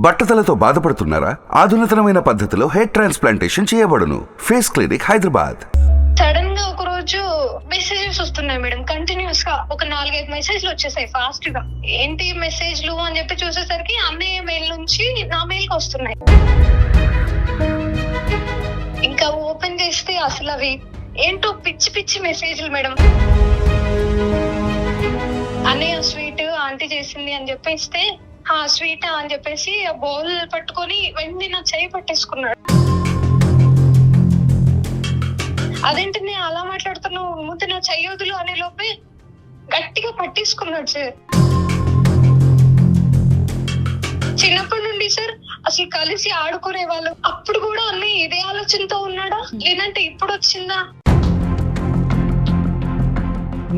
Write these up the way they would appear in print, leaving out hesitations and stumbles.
బట్టతలతో బాధపడుతున్నారా? ఆధునితనమైన పద్ధతిలో hair transplantation చేయబడును. Face clinic, Hyderabad. సడన్ గా ఒక రోజు మెసేజెస్ వస్తున్నాయి మేడం, కంటిన్యూస్ గా ఒక 4-5 మెసేజ్లు వచ్చేసాయి ఫాస్ట్ గా. ఏంటి మెసేజ్లు అని చెప్పి చూసేసరికి అన్నయ్య మెయిల్ నుంచి నా మెయిల్ కి వస్తున్నాయి. ఇంకా ఓపెన్ చేస్తే అసలు అవి ఏంటో పిచ్చి పిచ్చి మెసేజ్లు మేడం. అన్నయ్య స్వీట్ ఆంటీ చేసింది అని చెప్పేస్తే ఆ స్వీట్ అని చెప్పేసి ఆ బౌల్ పట్టుకొని వెంటనే నా చెయ్యి పట్టేసుకున్నాడు. అదేంటి నేను అలా మాట్లాడుతున్నావు, ముందు నా చెయ్యొదులు అనే లోపే గట్టిగా పట్టేసుకున్నాడు సార్. చిన్నప్పటి నుండి సార్ అసలు కలిసి ఆడుకునే వాళ్ళు. అప్పుడు కూడా అన్నయ్య ఇదే ఆలోచనతో ఉన్నాడా లేదంటే ఇప్పుడు వచ్చిందా?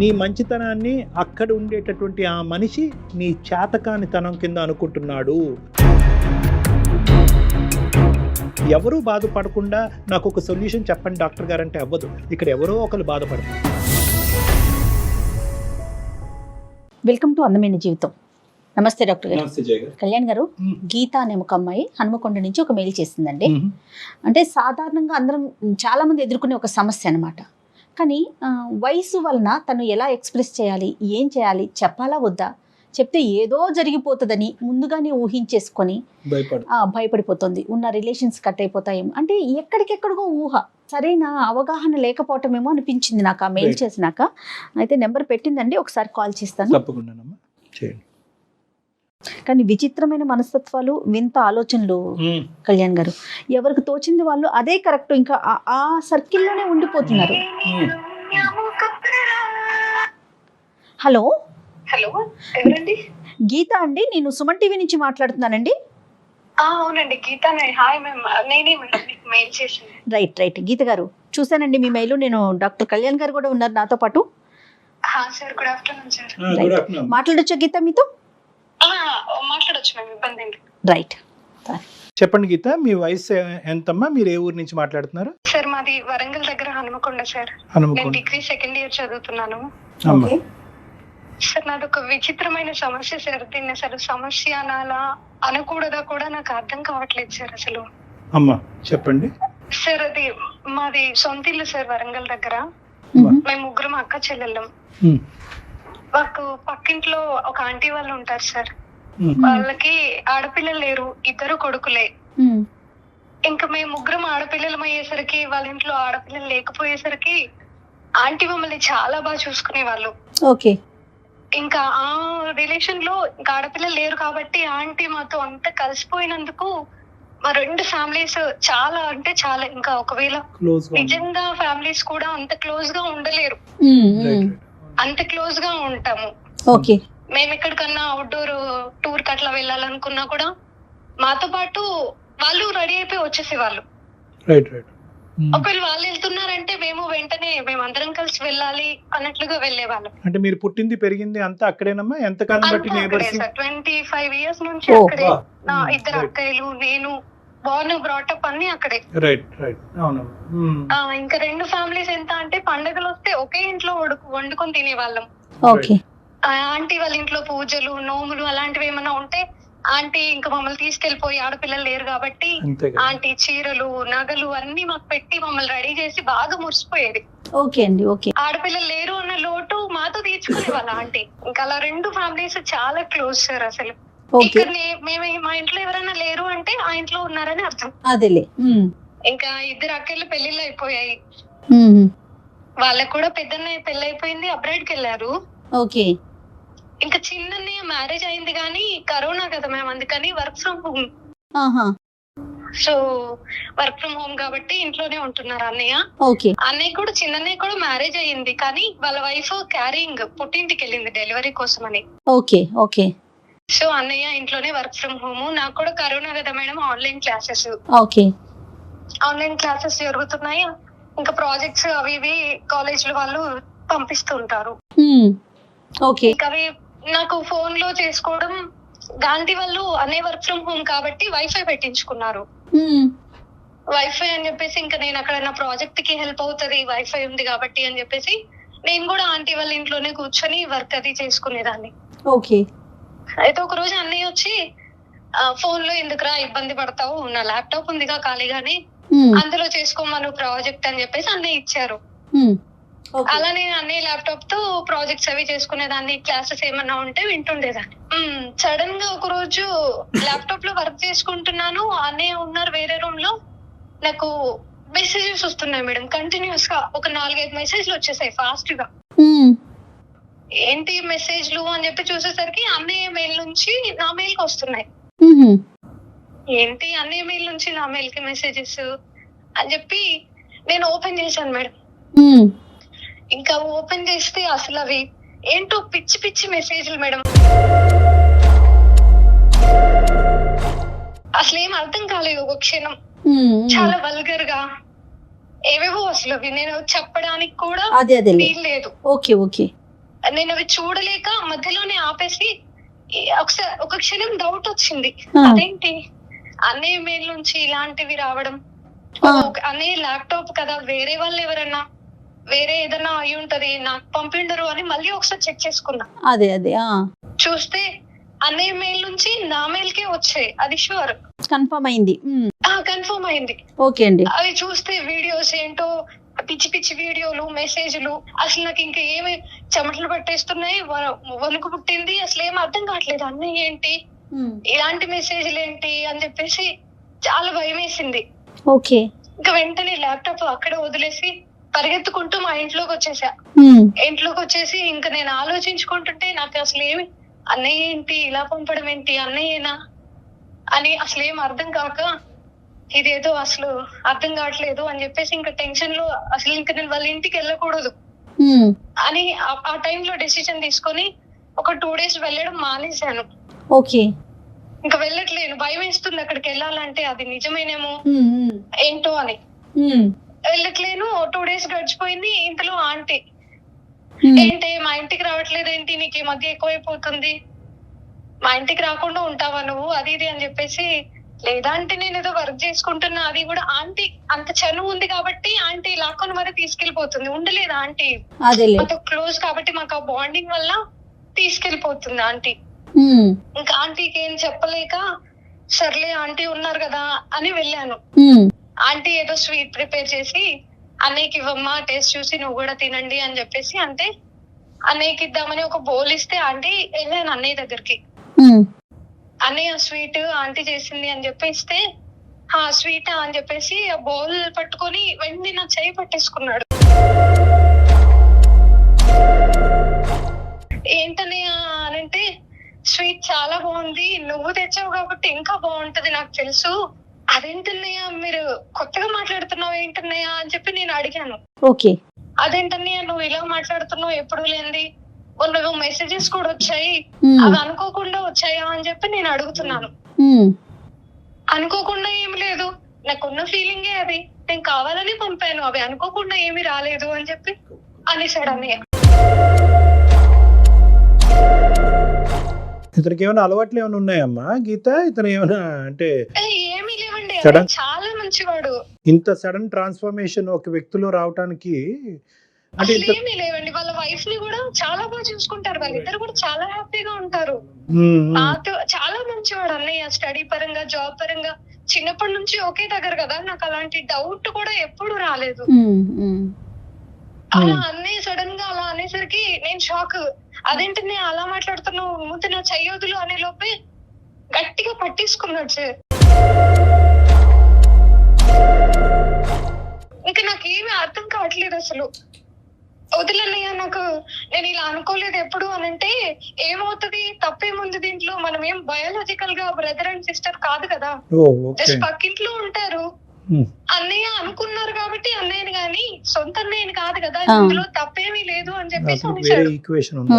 నీ మంచితనాన్ని అక్కడ ఉండేటటువంటి ఆ మనిషి నీ చేతకానితనం కింద అనుకుంటున్నాడు. ఎవరూ బాధపడకుండా నాకు ఒక సొల్యూషన్ చెప్పండి డాక్టర్ గారు అంటే అవ్వదు. ఇక్కడ ఎవరో ఒకరు బాధపడతారు. వెల్కమ్ టు అందమైన జీవితం. నమస్తే డాక్టర్ గారు. నమస్తే జయ గారు. కళ్యాణ్ గారు, గీత అనే ఒక అమ్మాయి హనుమకొండ నుంచి ఒక మెయిల్ చేసిందండి. అంటే సాధారణంగా అందరం చాలా మంది ఎదుర్కొనే ఒక సమస్య అనమాట. కానీ వయసు వలన తను ఎలా ఎక్స్ప్రెస్ చేయాలి, ఏం చేయాలి, చెప్పాలా వద్దా, చెప్తే ఏదో జరిగిపోతుందని ముందుగానే ఊహించేసుకొని భయపడిపోతుంది. ఉన్న రిలేషన్స్ కట్ అయిపోతాయేమో, అంటే ఎక్కడికెక్కడికో ఊహ, సరైన అవగాహన లేకపోవటమేమో అనిపించింది నాకు ఆ మెయిల్ చేసినాక. అయితే నెంబర్ పెట్టిందండి, ఒకసారి కాల్ చేస్తాను. తప్పకుండానమ్మా చేయండి. కానీ విచిత్రమైన మనస్తత్వాలు, వింత ఆలోచనలు కళ్యాణ్ గారు. ఎవరికి తోచింది వాళ్ళు అదే కరెక్ట్, ఇంకా ఆ సర్కిల్లోనే ఉండిపోతున్నారు. హలో హలో, ఎవరండి? గీత అండి, నేను సుమన్ టీవీ నుంచి మాట్లాడుతున్నానండి. అవునండి గీత. హాయ్ మ్యామ్, నేనే మెయిల్ చేసింది. రైట్ గీత గారు, చూసానండి మీ మెయిల్. నేను డాక్టర్ కళ్యాణ్ గారు కూడా ఉన్నారు నాతో పాటు. Sir good afternoon sir. మాట్లాడొచ్చా గీత మీతో? మాట్లాడొచ్చు మ్యామ్, ఇబ్బంది ఏంటి. రైట్, చెప్పండి గీత, మీ వయసు ఎంతమ్మా, మీరు ఏ ఊరు నుంచి మాట్లాడుతున్నారు? సార్ మాది వరంగల్ దగ్గర హనుమకొండ సార్. నేను హనుమకొండ. డిగ్రీ సెకండ్ ఇయర్ చదువుతున్నాను అమ్మా. సార్. నాది ఒక విచిత్రమైన సమస్య సార్. దీన్ని అసలు సమస్య అనాలా అనకూడదా కూడా నాకు అర్థం కావట్లేదు సార్ అసలు. అమ్మా చెప్పండి. సార్ అది మాది సొంత ఇల్లు సార్, వరంగల్ దగ్గర. మేము ముగ్గురం అక్క చెల్లెళ్ళం. మాకు పక్కింట్లో ఒక ఆంటీ వాళ్ళు ఉంటారు సార్. వాళ్ళకి ఆడపిల్లలు లేరు, ఇద్దరు కొడుకులే. ఇంకా మేము ముగ్గురం ఆడపిల్లలం అయ్యేసరికి వాళ్ళ ఇంట్లో ఆడపిల్లలు లేకపోయేసరికి ఆంటీ మమ్మల్ని చాలా బాగా చూసుకునే వాళ్ళు. ఓకే. ఇంకా ఆ రిలేషన్ లో ఇంకా ఆడపిల్లలు లేరు కాబట్టి ఆంటీ మాతో అంత కలిసిపోయినందుకు మా రెండు ఫ్యామిలీస్ చాలా అంటే చాలా, ఇంకా ఒకవేళ నిజంగా ఫ్యామిలీస్ కూడా అంత క్లోజ్ గా ఉండలేరు, అంత క్లోజ్ గా ఉంటాము. ఓకే. మేము ఎక్కడికన్నా అవుట్డోర్ టూర్ కి అట్లా వెళ్ళాలనుకున్నా కూడా మాతో పాటు వాళ్ళు రెడీ అయిపోయి వచ్చేసేవాళ్ళు. ఒకవేళ వాళ్ళు వెళ్తున్నారంటే మేము వెంటనే మేమందరం కలిసి వెళ్ళాలి అన్నట్లుగా వెళ్ళేవాళ్ళం. అంటే మీరు పుట్టింది పెరిగింది అంతా అక్కడేనమ్మా? ఎంత కాలం బట్టి? 25 years నుంచి అక్కడే. నా ఇద్దరు అక్కయ్యలు, నేను బార్న్ బ్రాటప్ అన్ని అక్కడే. ఇంకా రెండు ఫ్యామిలీస్ ఎంత అంటే పండుగలు వస్తే ఒకే ఇంట్లో వండుకొని తినేవాళ్ళం. ఆంటీ వాళ్ళ ఇంట్లో పూజలు, నోములు అలాంటివి ఏమైనా ఉంటే ఆంటీ ఇంకా మమ్మల్ని తీసుకెళ్లిపోయి, ఆడపిల్లలు లేరు కాబట్టి ఆంటీ చీరలు, నగలు అన్ని మాకు పెట్టి మమ్మల్ని రెడీ చేసి బాగా మురిసిపోయేది. ఓకే అండి. ఓకే. ఆడపిల్లలు లేరు అన్న లోటు మాతో తీర్చుకునే వాళ్ళ ఆంటీ. ఇంకా అలా రెండు ఫ్యామిలీస్ చాలా క్లోజ్ సార్ అసలు. ఇక్కడ మేము మా ఇంట్లో ఎవరైనా లేరు అంటే ఆ ఇంట్లో ఉన్నారని అర్థం. అదేలే. ఇంకా ఇద్దరు అక్కలు పెళ్లిళ్ళు అయిపోయాయి. వాళ్ళకు కూడా పెద్దన్నయ్య పెళ్లి అయిపోయింది, అబ్రాడ్ కి వెళ్ళారు. ఓకే. ఇంకా చిన్నన్నయ్య మ్యారేజ్ అయింది కానీ కరోనా కదా మేము, అందుకని work from home. So work from home కాబట్టి ఇంట్లోనే ఉంటున్నారు అన్నయ్య. అన్నయ్య కూడా చిన్నన్నయ్య కూడా మ్యారేజ్ అయ్యింది కానీ వాళ్ళ వైఫ్ క్యారింగ్ పుట్టింటికి వెళ్ళింది డెలివరీ కోసం అని. ఓకే. సో అన్నయ్య ఇంట్లోనే వర్క్ ఫ్రమ్ హోమ్. నాకు కూడా కరోనా కదా madam, online classes. Online classes జరుగుతున్నాయి. ఇంకా ప్రాజెక్ట్స్ అవి ఇవి కాలేజ్ లో వాళ్ళు పంపిస్తూ ఉంటారు. ఇంకా అవి నాకు ఫోన్ లో చేసుకోవడం. గాంధీ వాళ్ళు అనే వర్క్ ఫ్రమ్ హోమ్ కాబట్టి వైఫై పెట్టించుకున్నారు. వైఫై అని చెప్పేసి ఇంకా నేను అక్కడ నా ప్రాజెక్ట్ కి హెల్ప్ అవుతుంది వైఫై ఉంది కాబట్టి అని చెప్పేసి నేను కూడా ఆంటీ వాళ్ళ ఇంట్లోనే కూర్చొని వర్క్ అది చేసుకునేదాన్ని. ఓకే. అయితే ఒక రోజు అన్నయ్య వచ్చి ఫోన్ లో ఎందుకురా ఇబ్బంది పడతావు, నా ల్యాప్టాప్ ఉందిగా ఖాళీగానే, అందులో చేసుకోమను ప్రాజెక్ట్ అని చెప్పేసి అన్నయ్య ఇచ్చారు. అలా నేను అన్నయ్య ల్యాప్టాప్ తో ప్రాజెక్ట్స్ అవి చేసుకునేదాన్ని, క్లాసెస్ ఏమన్నా ఉంటే వింటుండేదాన్ని. సడన్ గా ఒక రోజు ల్యాప్టాప్ లో వర్క్ చేసుకుంటున్నాను, అన్నయ్య ఉన్నారు వేరే రూమ్ లో. నాకు మెసేజెస్ వస్తున్నాయి మేడం కంటిన్యూస్ గా, ఒక 4-5 మెసేజ్లు వచ్చేసాయి ఫాస్ట్ గా. ఏంటి మెసేజ్లు అని చెప్పి చూసేసరికి అన్నయ్య మెయిల్ నుంచి నా మెయిల్ కి వస్తున్నాయి. ఏంటి అన్నయ్య మెయిల్ నుంచి నా మెయిల్ కి మెసేజెస్ అని చెప్పి నేను ఓపెన్ చేశాను మేడం. ఇంకా ఓపెన్ చేస్తే అసలు అవి ఏంటో పిచ్చి పిచ్చి మెసేజ్లు మేడం. అసలు ఏం అర్థం కాలేదు ఒక క్షణం. చాలా వల్గర్ గా ఏవేవో అసలు అవి నేను చెప్పడానికి కూడా వీల్లేదు. Okay okay. నేను అవి చూడలేక మధ్యలోనే ఆపేసి ఒకసారి ఒక క్షణం డౌట్ వచ్చింది, అదేంటి అన్నయ్య మెయిల్ నుంచి ఇలాంటివి రావడం, అన్నయ్య ల్యాప్టాప్ కదా, వేరే వాళ్ళు ఎవరన్నా వేరే ఏదన్నా అయి ఉంటది, నాకు పంపిండరు అని మళ్ళీ ఒకసారి చెక్ చేసుకున్నా. అదే అదే చూస్తే అన్నయ్య మెయిల్ నుంచి నా మెయిల్ కే వచ్చాయి, అది షూర్ కన్ఫర్మ్ అయింది. కన్ఫర్మ్ అయింది. ఓకే అండి. అవి చూస్తే వీడియోస్ ఏంటో పిచ్చి పిచ్చి వీడియోలు, మెసేజ్లు, అసలు నాకు ఇంకా ఏమి చెమటలు పట్టేస్తున్నాయి, వణుకు పుట్టింది, అసలు ఏం అర్థం కావట్లేదు. అన్నయ్య ఏంటి ఇలాంటి మెసేజ్లు ఏంటి అని చెప్పేసి చాలా భయం వేసింది. ఓకే. ఇంకా వెంటనే ల్యాప్టాప్ అక్కడే వదిలేసి పరిగెత్తుకుంటూ మా ఇంట్లోకి వచ్చేసా. ఇంట్లోకి వచ్చేసి ఇంకా నేను ఆలోచించుకుంటుంటే నాకు అసలు ఏమి అన్నయ్య ఏంటి ఇలా పంపడం ఏంటి, అన్నయ్యేనా అని అసలు ఏం అర్థం కాక ఇదేదో అసలు అర్థం కావట్లేదు అని చెప్పేసి ఇంకా టెన్షన్ లో అసలు ఇంకా నేను వాళ్ళ ఇంటికి వెళ్ళకూడదు అని ఆ టైంలో డెసిషన్ తీసుకొని ఒక 2 days వెళ్ళడం మానేశాను. ఓకే. ఇంకా వెళ్ళట్లేను, భయం వేస్తుంది అక్కడికి వెళ్ళాలంటే, అది నిజమేనేమో ఏంటో అని వెళ్ళట్లేను. 2 days గడిచిపోయింది. ఇంతలో ఆంటీ ఏంటి మా ఇంటికి రావట్లేదు ఏంటి, నీకు ఈ మధ్య ఎక్కువైపోతుంది, మా ఇంటికి రాకుండా ఉంటావా నువ్వు, అది ఇది అని చెప్పేసి. లేదా అంటే నేను ఏదో వర్క్ చేసుకుంటున్నా, అది కూడా ఆంటీ అంత చనువు ఉంది కాబట్టి ఆంటీ లాక్కొని మరి తీసుకెళ్లిపోతుంది. ఉండలేదు ఆంటీ, మాతో క్లోజ్ కాబట్టి మాకు ఆ బాండింగ్ వల్ల తీసుకెళ్లిపోతుంది ఆంటీ. ఇంకా ఆంటీకి ఏం చెప్పలేక సర్లే ఆంటీ ఉన్నారు కదా అని వెళ్ళాను. ఆంటీ ఏదో స్వీట్ ప్రిపేర్ చేసి అన్నయ్యకి ఇవ్వమ్మా, టేస్ట్ చూసి నువ్వు కూడా తినండి అని చెప్పేసి అంటే అన్నయ్యకి ఇద్దామని ఒక బౌల్ ఇస్తే ఆంటీ వెళ్ళాను అన్నయ్య దగ్గరికి. అన్నయ్య స్వీట్ ఆంటీ చేసింది అని చెప్పి ఇస్తే స్వీట్ అని చెప్పేసి ఆ బౌల్ పట్టుకొని వెంటనే నా చెయ్యి పట్టేసుకున్నాడు. ఏంటన్నయ్య అనంటే స్వీట్ చాలా బాగుంది, నువ్వు తెచ్చావు కాబట్టి ఇంకా బాగుంటది నాకు తెలుసు, అదేంటన్నయ్య మీరు కొత్తగా మాట్లాడుతున్నావు ఏంటన్నయ్య అని చెప్పి నేను అడిగాను. ఓకే. అదేంటన్నయ్య నువ్వు ఇలా మాట్లాడుతున్నావు, ఎప్పుడు లేనిది, నువ్వు మెసేజెస్ కూడా వచ్చాయి, అవి అనుకోకుండా వచ్చాయా అని చెప్పి నేను అడుగుతున్నాను. అనుకోకుండా ఏమి లేదు, నాకున్న ఫీలింగే అది, నేను కావాలని పంపాను, అవి అనుకోకుండా ఏమి రాలేదు అని చెప్పి అనేసాడు అన్నయ్య. ఇతనికి ఏమైనా అలవాట్లు ఏమైనా ఉన్నాయమ్మా గీత? ఇతను ఏమైనా అంటే ఏమీ లేవండి, చాలా మంచివాడు. ఇంత సడన్ ట్రాన్స్ఫర్మేషన్ ఒక వ్యక్తిలో రావడానికి అంటే ఏమీ లేవండి. వాళ్ళ వైఫ్ ని కూడా చాలా బాగా చూసుకుంటారు, వాళ్ళిద్దరు కూడా చాలా హ్యాపీగా ఉంటారు. నాతో చాలా మంచివాడు అన్నయ్య, స్టడీ పరంగా, జాబ్ పరంగా చిన్నప్పటి నుంచి ఒకే దగ్గర కదా, నాకు అలాంటి డౌట్ కూడా ఎప్పుడు రాలేదు. అలా అన్నయ్య సడన్ గా అలా అనేసరికి నేను షాక్. అదేంటి నేను అలా మాట్లాడుతున్నావు, ముందు నా చెయ్యొదులు అనే లోపే గట్టిగా పట్టేసుకున్నాడు సార్. ఇంకా నాకేమీ అర్థం కావట్లేదు అసలు. వదిలన్నయ్య, నాకు నేను ఇలా అనుకోలేదు ఎప్పుడు అనంటే ఏమవుతుంది, తప్పేముంది దీంట్లో, మనం ఏం బయాలజికల్ గా బ్రదర్ అండ్ సిస్టర్ కాదు కదా, జస్ట్ పక్కింట్లో ఉంటారు. అన్నయ్య అనుకున్నారు కాబట్టి అన్నయ్యని గాని సొంత అన్నయ్యని కాదు కదా, ఇందులో తప్పేమీ లేదు అని చెప్పేసి ఈక్వేషన్ ఉంది.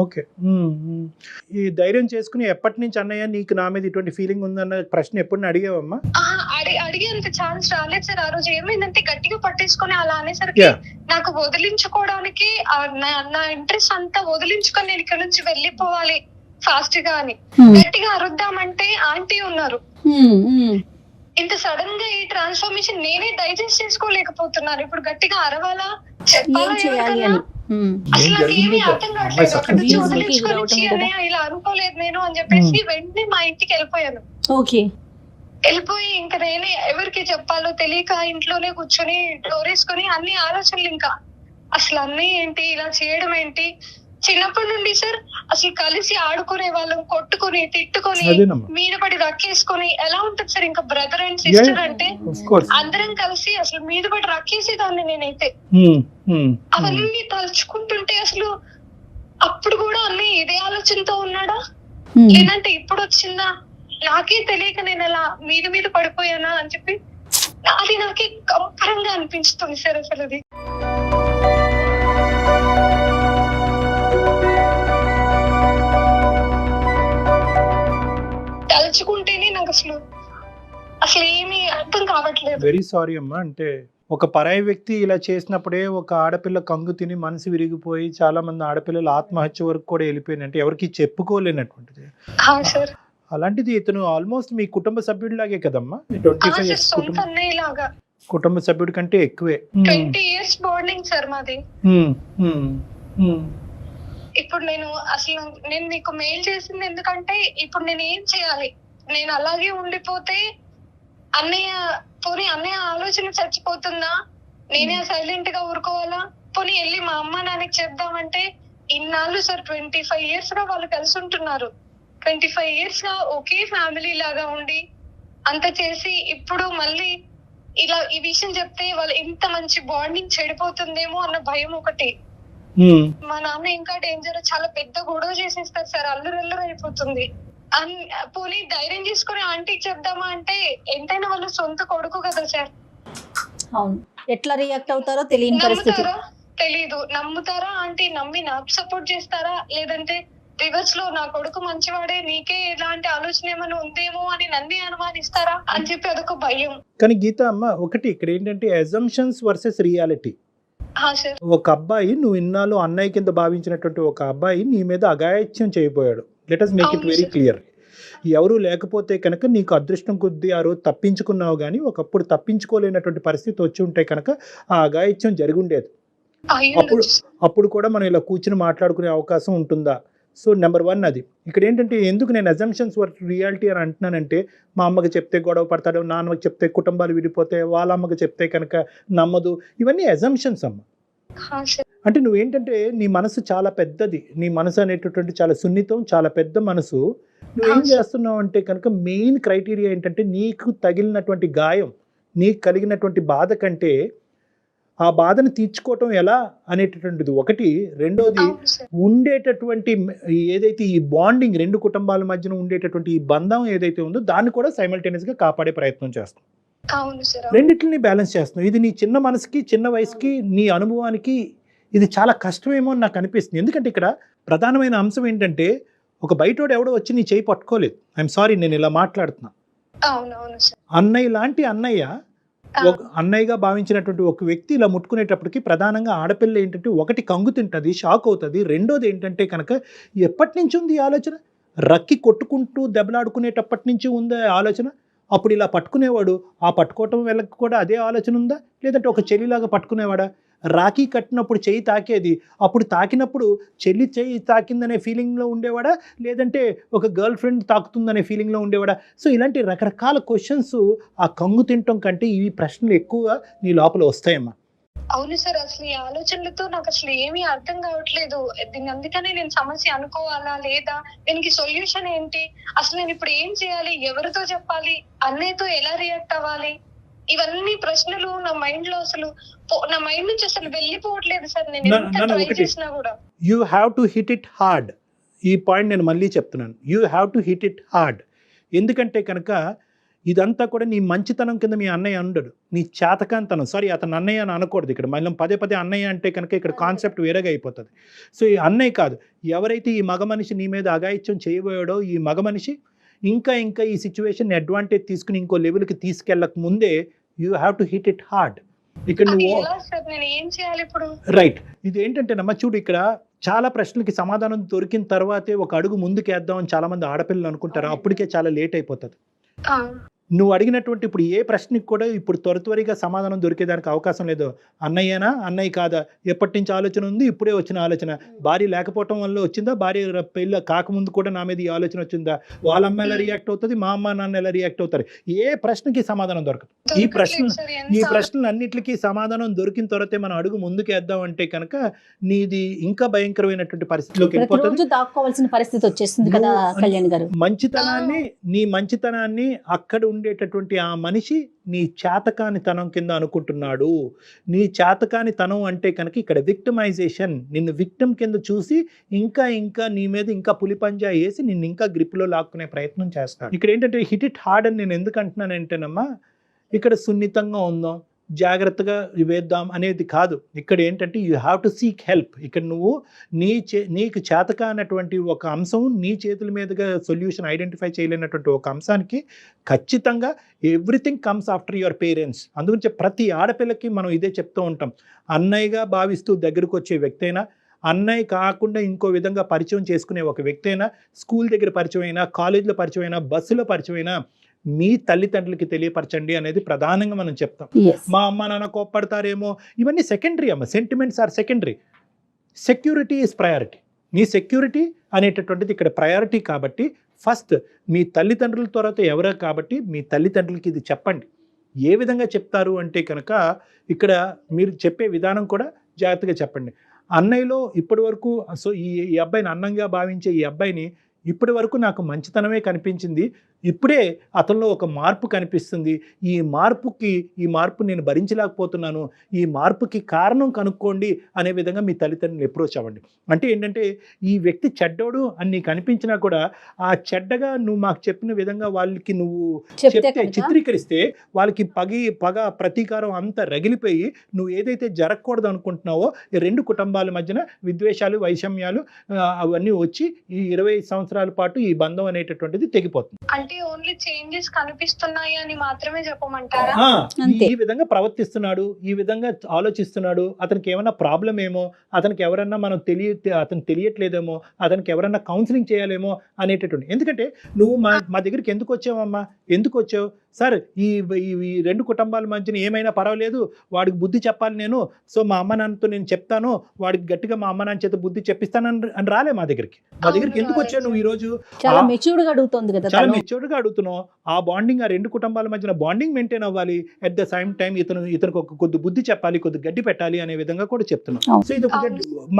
ఓకే. ఈ ధైర్యం చేసుకుని ఎప్పటి నుంచి అన్నయ్య నీకు నా మీద ఇటువంటి ఫీలింగ్ ఉందన్న ప్రశ్న ఎప్పుడు అడిగావమ్మా? అడిగేంత ఛాన్స్ రాలేదు సార్. ఆ రోజు ఏమైందంటే గట్టిగా పట్టేసుకుని అలా అనేసరికి నాకు వదిలించుకోవడానికి నా ఇంట్రెస్ట్ అంతా వదిలించుకొని నేను ఇక్కడ నుంచి వెళ్ళిపోవాలి ఫాస్ట్ గా అని గట్టిగా అరుద్దామంటే ఆంటీ ఉన్నారు. ఇంత సడన్ గా ఈ ట్రాన్స్ఫర్మేషన్ నేనే డైజెస్ట్ చేసుకోలేకపోతున్నాను. ఇప్పుడు గట్టిగా అరవాలా, చెప్పాలా, అసలు నాకు ఏమీ అర్థం కావట్లేదు. అక్కడ నుంచి వదిలించుకొని ఇలా అనుకోలేదు నేను అని చెప్పేసి వెంటనే మా ఇంటికి వెళ్ళిపోయాను. ఓకే. వెళ్ళిపోయి ఇంకా నేనే ఎవరికి చెప్పాలో తెలియక ఇంట్లోనే కూర్చొని డోర్ వేసుకొని అన్ని ఆలోచనలు, ఇంకా అసలు అన్నీ ఏంటి, ఇలా చేయడం ఏంటి. చిన్నప్పటి నుండి సార్ అసలు కలిసి ఆడుకునే వాళ్ళం, కొట్టుకొని తిట్టుకొని అదేనమ్మా. మీద పడి రక్కేసుకొని ఎలా ఉంటది సార్, ఇంకా బ్రదర్ అండ్ సిస్టర్ అంటే Of course. అందరం కలిసి అసలు మీద పడి రక్కేసేదాన్ని నేనైతే. అవన్నీ తలుచుకుంటుంటే అసలు అప్పుడు కూడా అన్ని ఇదే ఆలోచనతో ఉన్నాడా లేదంటే ఇప్పుడు వచ్చిందా నాకే తెలియక నేను అలా మీద మీద పడిపోయానా అని చెప్పి అది నాకే కంపరంగా అనిపిస్తుంది సార్. అసలు అది తలుచుకుంటేనే నాకు అసలు అసలు ఏమీ అర్థం కావట్లేదు. వెరీ సారీ అమ్మా. అంటే ఒక పరాయి వ్యక్తి ఇలా చేసినప్పుడే ఒక ఆడపిల్ల కంగు తిని మనసు విరిగిపోయి చాలా మంది ఆడపిల్లలు ఆత్మహత్య వరకు కూడా వెళ్ళిపోయిన, అంటే ఎవరికి చెప్పుకోలేనటువంటిది. సార్ అలాంటిది ఇతను ఆల్మోస్ట్ మీ కుటుంబ సభ్యుడిలాగే కదమ్మా. 25 years సొంత అన్నయ్య లాగా, కుటుంబ సభ్యుడి కంటే ఎక్కువే. 20 years బాండింగ్ సార్ మాది. ఇప్పుడు నేను అసలు నేను మీకు మెయిల్ చేసింది ఎందుకంటే ఇప్పుడు నేను ఏం చేయాలి, నేను అలాగే ఉండిపోతే అన్నయ్య పోనీ అన్నయ్య ఆలోచన చచ్చిపోతుందా, నేనే సైలెంట్ గా ఊరుకోవాలా, పోనీ వెళ్ళి మా అమ్మ నాన్నకి చెప్దామంటే ఇన్నాళ్ళు సార్ 25 years గా వాళ్ళు కలిసి ఉంటున్నారు. 25 years గా ఒకే ఫ్యామిలీ లాగా ఉండి అంత చేసి ఇప్పుడు మళ్ళీ ఇలా ఈ విషయం చెప్తే వాళ్ళు ఇంత మంచి బాండింగ్ చెడిపోతుందేమో అన్న భయం ఒకటి. మా నాన్న ఇంకా డేంజర్, చాలా పెద్ద గొడవ చేసేస్తారు సార్, అల్లురల్లురు అయిపోతుంది. పోనీ ధైర్యం చేసుకుని ఆంటీకి చెప్దామా అంటే ఎంతైనా వాళ్ళు సొంత కొడుకు కదా సార్. అవును, ఎట్లా రియాక్ట్ అవుతారో తెలియని పరిస్థితి. నమ్ముతారా తెలీదు, నమ్ముతారా ఆంటీ, నమ్మి నాకు సపోర్ట్ చేస్తారా లేదంటే రివర్స్ లో నా కొడుకు మంచివాడే నీకే ఎలాంటి ఆలోచన ఏమైనా ఉందేమో అని నన్నే అనుమానిస్తారా అని చెప్పి అదొక భయం. కానీ గీత అమ్మ ఒకటి ఇక్కడ ఏంటంటే అజంప్షన్స్ వర్సెస్ రియాలిటీ. సార్ ఒక అబ్బాయి, నువ్వు ఇన్నాళ్ళు అన్నయ్య కింద భావించినటువంటి ఒక అబ్బాయి నీ మీద అఘాయిత్యం చేయబోయాడు. Let us make it very clear. ఎవరు లేకపోతే కనుక నీకు అదృష్టం కొద్దీ ఆ రోజు తప్పించుకున్నావు, కానీ ఒకప్పుడు తప్పించుకోలేనటువంటి పరిస్థితి వచ్చి ఉంటే కనుక ఆ అఘాయిత్యం జరిగి ఉండేది. అప్పుడు కూడా మనం ఇలా కూర్చుని మాట్లాడుకునే అవకాశం ఉంటుందా? సో నెంబర్ 1 అది. ఇక్కడ ఏంటంటే ఎందుకు నేను అజంప్షన్స్ వర్సెస్ రియాలిటీ అని అంటున్నానంటే, మా అమ్మకి చెప్తే గొడవ పడతాడు, నాన్నకి చెప్తే కుటుంబాలు విడిపోతే, వాళ్ళ అమ్మకి చెప్తే కనుక నమ్మదు, ఇవన్నీ అజంప్షన్స్ అమ్మ. అంటే నువ్వేంటంటే నీ మనసు చాలా పెద్దది, నీ మనసు అనేటటువంటి చాలా సున్నితం, చాలా పెద్ద మనసు. నువ్వేం చేస్తున్నావు అంటే కనుక మెయిన్ క్రైటీరియా ఏంటంటే నీకు తగిలినటువంటి గాయం, నీకు కలిగినటువంటి బాధ కంటే ఆ బాధను తీర్చుకోవటం ఎలా అనేటటువంటిది ఒకటి. రెండోది ఉండేటటువంటి ఏదైతే ఈ బాండింగ్, రెండు కుటుంబాల మధ్యన ఉండేటటువంటి ఈ బంధం ఏదైతే ఉందో దాన్ని కూడా సైమల్టేనియస్ గా కాపాడే ప్రయత్నం చేస్తాం. రెండిటిని బ్యాలెన్స్ చేస్తున్నాం. ఇది నీ చిన్న మనసుకి, చిన్న వయసుకి, నీ అనుభవానికి ఇది చాలా కష్టమేమో అని నాకు అనిపిస్తుంది. ఎందుకంటే ఇక్కడ ప్రధానమైన అంశం ఏంటంటే ఒక బయటోడు ఎవడో వచ్చి నీ చేయి పట్టుకోలేదు. ఐఎమ్ సారీ, నేను ఇలా మాట్లాడుతున్నా. అన్నయ్య లాంటి అన్నయ్య, ఒక అన్నయ్యగా భావించినటువంటి ఒక వ్యక్తి ఇలా ముట్టుకునేటప్పటికి ప్రధానంగా ఆడపిల్ల ఏంటంటే ఒకటి కంగు తింటుంది, షాక్ అవుతుంది. రెండోది ఏంటంటే కనుక ఎప్పటి నుంచి ఉంది ఈ ఆలోచన, రక్కి కొట్టుకుంటూ దెబ్బలాడుకునేటప్పటి నుంచి ఉంది ఆలోచన. అప్పుడు ఇలా పట్టుకునేవాడు, ఆ పట్టుకోవటం వెళ్ళక కూడా అదే ఆలోచన ఉందా? లేదంటే ఒక చెల్లిలాగా పట్టుకునేవాడా? రాఖీ కట్టినప్పుడు చెయ్యి తాకేది, అప్పుడు తాకినప్పుడు చెల్లి చెయ్యి తాకిందనే ఫీలింగ్లో ఉండేవాడా, లేదంటే ఒక గర్ల్ ఫ్రెండ్ తాకుతుందనే ఫీలింగ్లో ఉండేవాడా? సో ఇలాంటి రకరకాల క్వశ్చన్స్ ఆ కంగు తినటం కంటే ఈ ప్రశ్నలు ఎక్కువ నీ లోపల వస్తాయమ్మా. అవును సార్, అసలు ఈ ఆలోచనలతో నాకు అసలు ఏమీ అర్థం కావట్లేదు. దీన్ని అందుకనే నేను సమస్య అనుకోవాలా లేదా, దీనికి సొల్యూషన్ ఏంటి, అసలు నేను ఇప్పుడు ఏం చేయాలి, ఎవరితో చెప్పాలి, అన్నయ్యతో ఎలా రియాక్ట్ అవ్వాలి, ఇవన్నీ ప్రశ్నలు నా మైండ్ లో అసలు నా మైండ్ నుంచి అసలు వెళ్ళిపోవట్లేదు సార్. నేను ఎంత ట్రై చేసినా కూడా. You have to hit it hard. ఈ పాయింట్ నేను మళ్ళీ చెప్తున్నాను, you have to hit it hard. ఎందుకంటే కనుక ఇదంతా కూడా నీ మంచితనం కింద మీ అన్నయ్య ఉండడు, నీ చేతకాంతనం. సారీ, అతను అన్నయ్య అని అనకూడదు ఇక్కడ. మళ్ళీ పదే పదే అన్నయ్య అంటే కనుక ఇక్కడ కాన్సెప్ట్ వేరేగా అయిపోతుంది. సో ఈ అన్నయ్య కాదు, ఎవరైతే ఈ మగ మనిషి నీ మీద అఘాయిత్యం చేయబోయాడో ఈ మగ మనిషి ఇంకా ఈ సిచ్యువేషన్ అడ్వాంటేజ్ తీసుకుని ఇంకో లెవెల్కి తీసుకెళ్ళక ముందే you have to hit it hard. ఇక్కడ నువ్వు రైట్. ఇది ఏంటంటేనమ్మా చూడు, ఇక్కడ చాలా ప్రశ్నలకి సమాధానం దొరికిన తర్వాతే ఒక అడుగు ముందుకేద్దామని చాలా మంది ఆడపిల్లలు అనుకుంటారు, అప్పటికే చాలా లేట్ అయిపోతుంది. నువ్వు అడిగినటువంటి ఇప్పుడు ఏ ప్రశ్నకి కూడా ఇప్పుడు త్వరగా సమాధానం దొరికేదానికి అవకాశం లేదు. అన్నయ్యేనా, అన్నయ్య కాదా, ఎప్పటి నుంచి ఆలోచన ఉంది, ఇప్పుడే వచ్చిన ఆలోచన, భార్య లేకపోవటం వల్ల వచ్చిందా, భార్య పెళ్ళి కాకముందు కూడా నా మీద ఈ ఆలోచన వచ్చిందా, వాళ్ళ అమ్మ ఎలా రియాక్ట్ అవుతుంది, మా అమ్మ నాన్న ఎలా రియాక్ట్ అవుతారు, ఏ ప్రశ్నకి సమాధానం దొరకదు. ఈ ప్రశ్నలు అన్నిటికీ సమాధానం దొరికిన తర్వాతే మనం అడుగు ముందుకేద్దాం అంటే కనుక నీది ఇంకా భయంకరమైనటువంటి పరిస్థితిలోకి వెళ్ళిపోతుంది. దాక్కోవాల్సిన పరిస్థితి వచ్చేస్తుంది కదా కళ్యాణ్ గారు. నీ మంచితనాన్ని అక్కడ ఉండేటటువంటి ఆ మనిషి నీ చేతకానితనం కింద అనుకుంటున్నాడు. నీ చేతకానితనం అంటే కనుక ఇక్కడ విక్టిమైజేషన్, నిన్ను విక్టిమ్ కింద చూసి ఇంకా నీ మీద ఇంకా పులిపంజా వేసి నిన్ను ఇంకా గ్రిప్లో లాక్కునే ప్రయత్నం చేస్తాడు. ఇక్కడ ఏంటంటే హిట్ ఇట్ హార్డ్ అని నేను ఎందుకు అంటున్నానంటేనమ్మా, ఇక్కడ సున్నితంగా ఉందాం, జాగ్రత్తగా వేద్దాం అనేది కాదు. ఇక్కడ ఏంటంటే you have to seek help. ఇక్కడ నువ్వు నీకు చేతకానటువంటి ఒక అంశం, నీ చేతుల మీదుగా సొల్యూషన్ ఐడెంటిఫై చేయలేనటువంటి ఒక అంశానికి ఖచ్చితంగా everything comes after your parents. అందుగురించి ప్రతి ఆడపిల్లకి మనం ఇదే చెప్తూ ఉంటాం. అన్నయ్యగా భావిస్తూ దగ్గరకు వచ్చే వ్యక్తి అయినా, అన్నయ్య కాకుండా ఇంకో విధంగా పరిచయం చేసుకునే ఒక వ్యక్తి అయినా, స్కూల్ దగ్గర పరిచయం అయినా, కాలేజీలో పరిచయం అయినా, బస్సులో పరిచయం అయినా, మీ తల్లిదండ్రులకి తెలియపరచండి అనేది ప్రధానంగా మనం చెప్తాం. మా అమ్మ నాన్న కోప్పడతారేమో, ఇవన్నీ సెకండరీ అమ్మ. Sentiments are secondary. Security is priority. నీ సెక్యూరిటీ అనేటటువంటిది ఇక్కడ ప్రయారిటీ. కాబట్టి ఫస్ట్ మీ తల్లిదండ్రుల తర్వాత ఎవరో కాబట్టి మీ తల్లిదండ్రులకి ఇది చెప్పండి. ఏ విధంగా చెప్తారు అంటే కనుక ఇక్కడ మీరు చెప్పే విధానం కూడా జాగ్రత్తగా చెప్పండి. అన్నయ్యలో ఇప్పటి వరకు ఈ అబ్బాయిని అన్నంగా భావించే ఈ అబ్బాయిని ఇప్పటి వరకు నాకు మంచితనమే కనిపించింది, ఇప్పుడే అతనిలో ఒక మార్పు కనిపిస్తుంది, ఈ మార్పు నేను భరించలేకపోతున్నాను, ఈ మార్పుకి కారణం కనుక్కోండి అనే విధంగా మీ తల్లిదండ్రులను అప్రోచ్ అవ్వండి. అంటే ఏంటంటే ఈ వ్యక్తి చెడ్డోడు అని నీకు అనిపించినా కూడా ఆ చెడ్డగా నువ్వు మాకు చెప్పిన విధంగా వాళ్ళకి నువ్వు చెప్తే చిత్రీకరిస్తే వాళ్ళకి పగ ప్రతీకారం అంతా రగిలిపోయి నువ్వు ఏదైతే జరగకూడదు అనుకుంటున్నావో ఈ రెండు కుటుంబాల మధ్యన విద్వేషాలు, వైషమ్యాలు అవన్నీ వచ్చి ఈ 25 సంవత్సరాల పాటు ఈ బంధం అనేటటువంటిది తెగిపోతుంది. ఓన్లీ చేంజెస్ కనిపిస్తున్నాయి అని మాత్రమే చెప్పమంటారా? ఈ విధంగా ప్రవర్తిస్తున్నాడు, ఈ విధంగా ఆలోచిస్తున్నాడు, అతనికి ఏమైనా ప్రాబ్లం ఏమో, అతనికి ఎవరన్నా అతను తెలియట్లేదేమో, అతనికి ఎవరన్నా కౌన్సిలింగ్ చేయాలేమో అనేటటువంటి. ఎందుకంటే నువ్వు మా దగ్గరికి ఎందుకు వచ్చావమ్మా, ఎందుకు వచ్చావు సార్, ఈ రెండు కుటుంబాల మధ్యన ఏమైనా పర్వాలేదు, వాడికి బుద్ధి చెప్పాలి నేను, సో మా అమ్మ నాన్నతో నేను చెప్తాను, వాడికి గట్టిగా మా అమ్మ నాన్న చేత బుద్ధి చెప్పిస్తాను అని రాలే మా దగ్గరికి ఎందుకు వచ్చావు నువ్వు? ఈ రోజు చాలా మెచ్యూర్డ్ గా అడుగుతుంది కదా, చాలా మెచ్యూర్డ్ గా అడుగుతున్నావు. ఆ బాండింగ్, ఆ రెండు కుటుంబాల మధ్యన బాండింగ్ మెయింటైన్ అవ్వాలి. అట్ ద సేమ్ టైం ఇతనికి ఒక కొద్ది బుద్ధి చెప్పాలి, కొద్ది గడ్డి పెట్టాలి అనే విధంగా కూడా చెప్తున్నాం. సో ఇది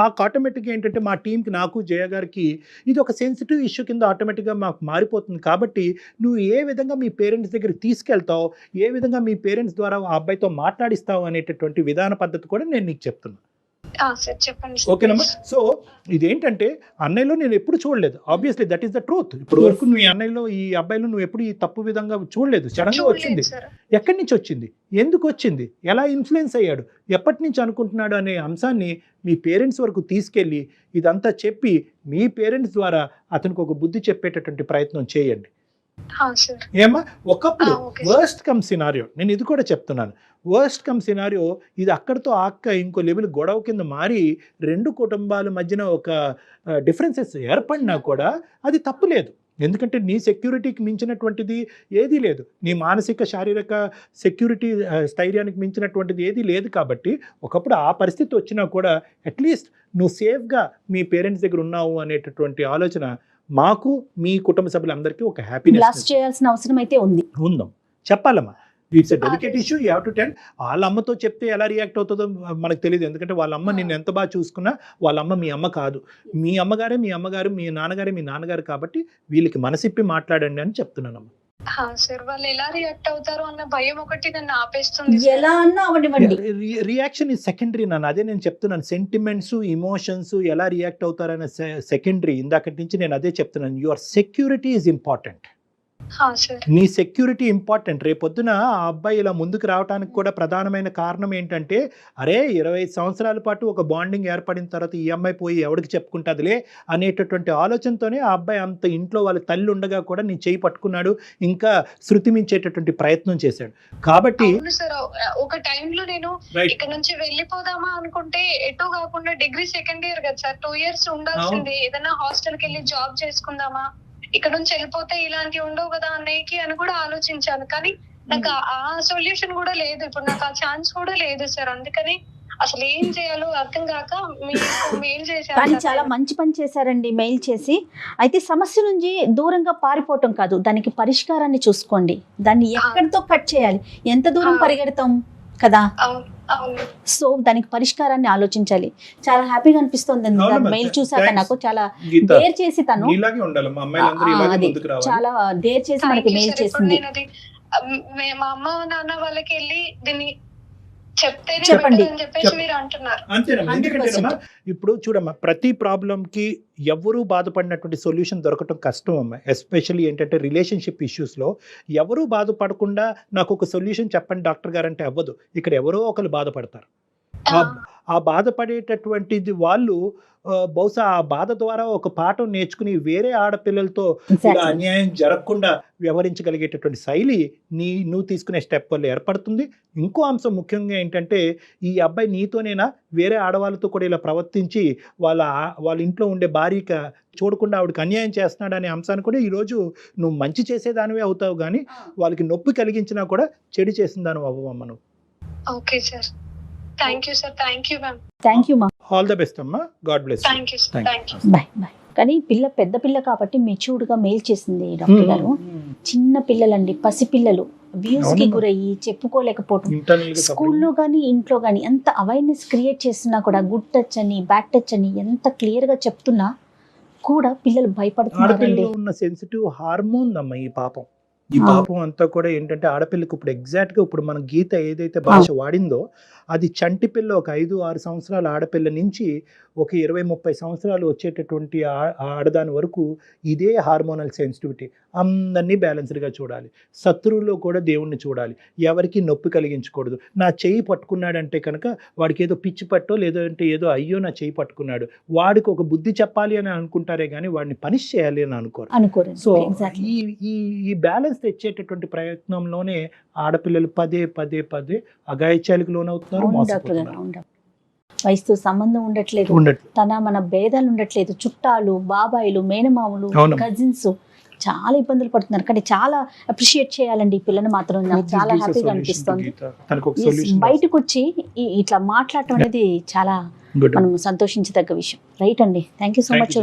మాకు ఆటోమేటిక్ గా ఏంటంటే మా టీంకి, నాకు జయ గారికి ఇది ఒక సెన్సిటివ్ ఇష్యూ కింద ఆటోమేటిక్ గా మాకు మారిపోతుంది. కాబట్టి నువ్వు ఏ విధంగా మీ పేరెంట్స్ దగ్గర తీసుకెళ్తావు, ఏ విధంగా మీ పేరెంట్స్ ద్వారా ఆ అబ్బాయితో మాట్లాడిస్తావు అనేటటువంటి విధాన పద్ధతి కూడా నేను నీకు చెప్తున్నా. ఓకేనమ్మా? సో ఇదేంటంటే అన్నయ్యలో నేను ఎప్పుడు చూడలేదు. Obviously that is the truth. ఇప్పుడు వరకు నువ్వు ఈ అన్నయ్యలో, ఈ అబ్బాయిలో నువ్వు ఎప్పుడు ఈ తప్పు విధంగా చూడలేదు. సడన్ గా వచ్చింది. ఎక్కడి నుంచి వచ్చింది, ఎందుకు వచ్చింది, ఎలా ఇన్ఫ్లుయెన్స్ అయ్యాడు, ఎప్పటి నుంచి అనుకుంటున్నాడు అనే అంశాన్ని మీ పేరెంట్స్ వరకు తీసుకెళ్ళి ఇదంతా చెప్పి మీ పేరెంట్స్ ద్వారా అతనికి ఒక బుద్ధి చెప్పేటటువంటి ప్రయత్నం చేయండి. ఏమా ఒకప్పుడు వర్స్ట్ కమ్ సినారియో, నేను ఇది కూడా చెప్తున్నాను, వర్స్ట్ కమ్ సినారియో ఇది అక్కడితో ఇంకో లెవెల్ గొడవ కింద మారి రెండు కుటుంబాల మధ్యన ఒక డిఫరెన్సెస్ ఏర్పడినా కూడా అది తప్పు లేదు. ఎందుకంటే నీ సెక్యూరిటీకి మించినటువంటిది ఏదీ లేదు, నీ మానసిక శారీరక సెక్యూరిటీ స్థైర్యానికి మించినటువంటిది ఏదీ లేదు. కాబట్టి ఒకప్పుడు ఆ పరిస్థితి వచ్చినా కూడా అట్లీస్ట్ నువ్వు సేఫ్గా మీ పేరెంట్స్ దగ్గర ఉన్నావు అనేటటువంటి ఆలోచన మాకు, మీ కుటుంబ సభ్యులందరికీ ఒక హ్యాపీనెస్ చేయాల్సిన అవసరం అయితే ఉందాం. చెప్పాలమ్మా. It's a delicate issue, you have to tell. వాళ్ళ అమ్మతో చెప్తే ఎలా రియాక్ట్ అవుతుందో మనకు తెలియదు. ఎందుకంటే వాళ్ళ అమ్మ నిన్ను ఎంత బాగా చూసుకున్నా వాళ్ళ అమ్మ మీ అమ్మ కాదు. మీ అమ్మగారే మీ అమ్మగారు, మీ నాన్నగారే మీ నాన్నగారు. కాబట్టి వీళ్ళకి మనసిప్పి మాట్లాడండి అని చెప్తున్నానమ్మా. సార్ వాళ్ళు ఎలా రియాక్ట్ అవుతారు అన్న భయం ఒకటి నన్ను ఆపేస్తుంది. ఎలా అన్నా అవనివ్వండి, రియాక్షన్ ఈ సెకండరీ. నన్ను అదే నేను చెప్తున్నాను, సెంటిమెంట్స్, ఇమోషన్స్ ఎలా రియాక్ట్ అవుతారనే సెకండరీ. ఇందాకటి నుంచి నేను అదే చెప్తున్నాను. Your security is important. నీ సెక్యూరిటీ ఇంపార్టెంట్. రేపొద్దున ఆ అబ్బాయి ఇలా ముందుకు రావడానికి కూడా ప్రధానమైన కారణం ఏంటంటే, అరే 25 సంవత్సరాల పాటు ఒక బాండింగ్ ఏర్పడిన తర్వాత ఈ అమ్మాయి పోయి ఎవరికి చెప్పుకుంటుందిలే అనేటటువంటి ఆలోచనతోనే ఆ అబ్బాయి అంత ఇంట్లో వాళ్ళ తల్లి ఉండగా కూడా నీ చేయి పట్టుకున్నాడు, ఇంకా శృతి మించేటటువంటి ప్రయత్నం చేశాడు. కాబట్టి ఒక టైంలో నేను ఇక్కడ నుంచి వెళ్ళిపోదామా అనుకుంటే ఎటు కాకుండా డిగ్రీ సెకండ్ ఇయర్ కదా సార్, 2 years ఉండాల్సింది, ఏదైనా హాస్టల్కి వెళ్ళి జాబ్ చేసుకుందామా, ఇక్కడ నుంచి వెళ్ళిపోతే ఇలాంటివి ఉండవు కదా అన్నయ్యకి అని కూడా ఆలోచించాను. కానీ నాకు ఆ సొల్యూషన్ కూడా లేదు, ఇప్పుడు నాకు ఆ ఛాన్స్ కూడా లేదు సార్. అందుకని అసలు ఏం చేయాలో అర్థం కాక మీకు మెయిల్ కానీ చేశాను. చాలా మంచి పని చేశారండి మెయిల్ చేసి. అయితే సమస్య నుంచి దూరంగా పారిపోవటం కాదు, దానికి పరిష్కారాన్ని చూసుకోండి. దాన్ని ఎక్కడితో కట్ చేయాలి, ఎంత దూరం పరిగెడతాం కదా. అవును. సో దానికి పరిష్కారాన్ని ఆలోచించాలి. చాలా హ్యాపీగా అనిపిస్తుంది మెయిల్ చూసాక నాకు. చాలా డేర్ చేసి తను అది చాలా డేర్ చేసి మనకి మెయిల్ చేసింది. మా అమ్మ నాన్న వాళ్ళకి వెళ్ళి దీన్ని చెప్పండి అని చెప్పేసి మీరు అంటున్నారు. అంతేనమ్మా. ఎందుకంటే ఇప్పుడు చూడమ్మా, ప్రతి ప్రాబ్లంకి ఎవరు బాధపడినటువంటి సొల్యూషన్ దొరకటం కష్టం అమ్మా. ఎస్పెషల్లీ ఏంటంటే రిలేషన్షిప్ ఇష్యూస్లో ఎవరు బాధపడకుండా నాకు ఒక సొల్యూషన్ చెప్పండి డాక్టర్ గారు అంటే అవ్వదు. ఇక్కడ ఎవరో ఒకరు బాధపడతారు. ఆ బాధపడేటటువంటిది వాళ్ళు బహుశా ఆ బాధ ద్వారా ఒక పాఠం నేర్చుకుని వేరే ఆడపిల్లలతో ఇలా అన్యాయం జరగకుండా వ్యవహరించగలిగేటటువంటి శైలి నువ్వు తీసుకునే స్టెప్ వల్ల ఏర్పడుతుంది. ఇంకో అంశం ముఖ్యంగా ఏంటంటే, ఈ అబ్బాయి నీతోనేనా వేరే ఆడవాళ్ళతో కూడా ఇలా ప్రవర్తించి వాళ్ళ ఇంట్లో ఉండే భార్యకి చూడకుండా ఆవిడకి అన్యాయం చేస్తున్నాడు అనే అంశాన్ని కూడా ఈరోజు నువ్వు మంచి చేసేదానివే అవుతావు, కానీ వాళ్ళకి నొప్పి కలిగించినా కూడా చెడు చేసిన దాని అవ్వమ్మ నువ్వు. Okay sir, thank you sir. Thank you ma'am. Thank you మా. ఆల్ ద బెస్ట్ అమ్మా. God bless. Thank you sir. Thank you. Bye bye. కానీ పిల్ల పెద్ద పిల్ల కాబట్టి మెచ్యూర్డ్ గా మెయిల్ చేసింది డాక్టర్ గారు. చిన్న పిల్లలండి, పసిపిల్లలు వ్యూస్ కి గురయ్యి చెప్పుకోలేకపోవటం. స్కూల్లో కానీ ఇంట్లో కానీ ఎంత అవేర్నెస్ క్రియేట్ చేస్తున్నా కూడా గుడ్ టచ్ అని బ్యాడ్ టచ్ అని ఎంత క్లియర్ గా చెప్తున్నా కూడా పిల్లలు భయపడుతున్నారండి. ఉన్న సెన్సిటివ్ హార్మోన్ అమ్మ ఈ పాపం. ఈ పాపం అంతా కూడా ఏంటంటే ఆడపిల్లకి ఇప్పుడు ఎగ్జాక్ట్ గా ఇప్పుడు మన గీత ఏదైతే భాష వాడిందో అది చంటి పిల్ల ఒక 5-6 సంవత్సరాల ఆడపిల్ల నుంచి ఒక 20-30 సంవత్సరాలు వచ్చేటటువంటి ఆడదాని వరకు ఇదే హార్మోనల్ సెన్సిటివిటీ. అందరినీ బ్యాలెన్స్డ్గా చూడాలి. శత్రువుల్లో కూడా దేవుణ్ణి చూడాలి. ఎవరికి నొప్పి కలిగించకూడదు. నా చెయ్యి పట్టుకున్నాడంటే కనుక వాడికి ఏదో పిచ్చి పట్టో లేదంటే ఏదో అయ్యో నా చెయ్యి పట్టుకున్నాడు వాడికి ఒక బుద్ధి చెప్పాలి అని అనుకుంటారే కానీ వాడిని పనిష్ చేయాలి అని అనుకోరు. సో ఈ బ్యాలెన్స్ తెచ్చేటటువంటి ప్రయత్నంలోనే ఆడపిల్లలు పదే అఘాయిత్యాలకు లోనవుతున్నారు. వయసుతో సంబంధం ఉండట్లేదు, మన భేదాలు ఉండట్లేదు. చుట్టాలు, బాబాయిలు, మేనమామలు, కజిన్స్ చాలా ఇబ్బందులు పడుతున్నారు. కానీ చాలా అప్రిషియేట్ చేయాలండి ఈ పిల్లని మాత్రం. నాకు చాలా హ్యాపీగా అనిపిస్తుంది. బయటకు వచ్చి ఇట్లా మాట్లాడటం అనేది చాలా మనం సంతోషించదగ్గ విషయం. రైట్ అండి, థ్యాంక్ యూ సో మచ్.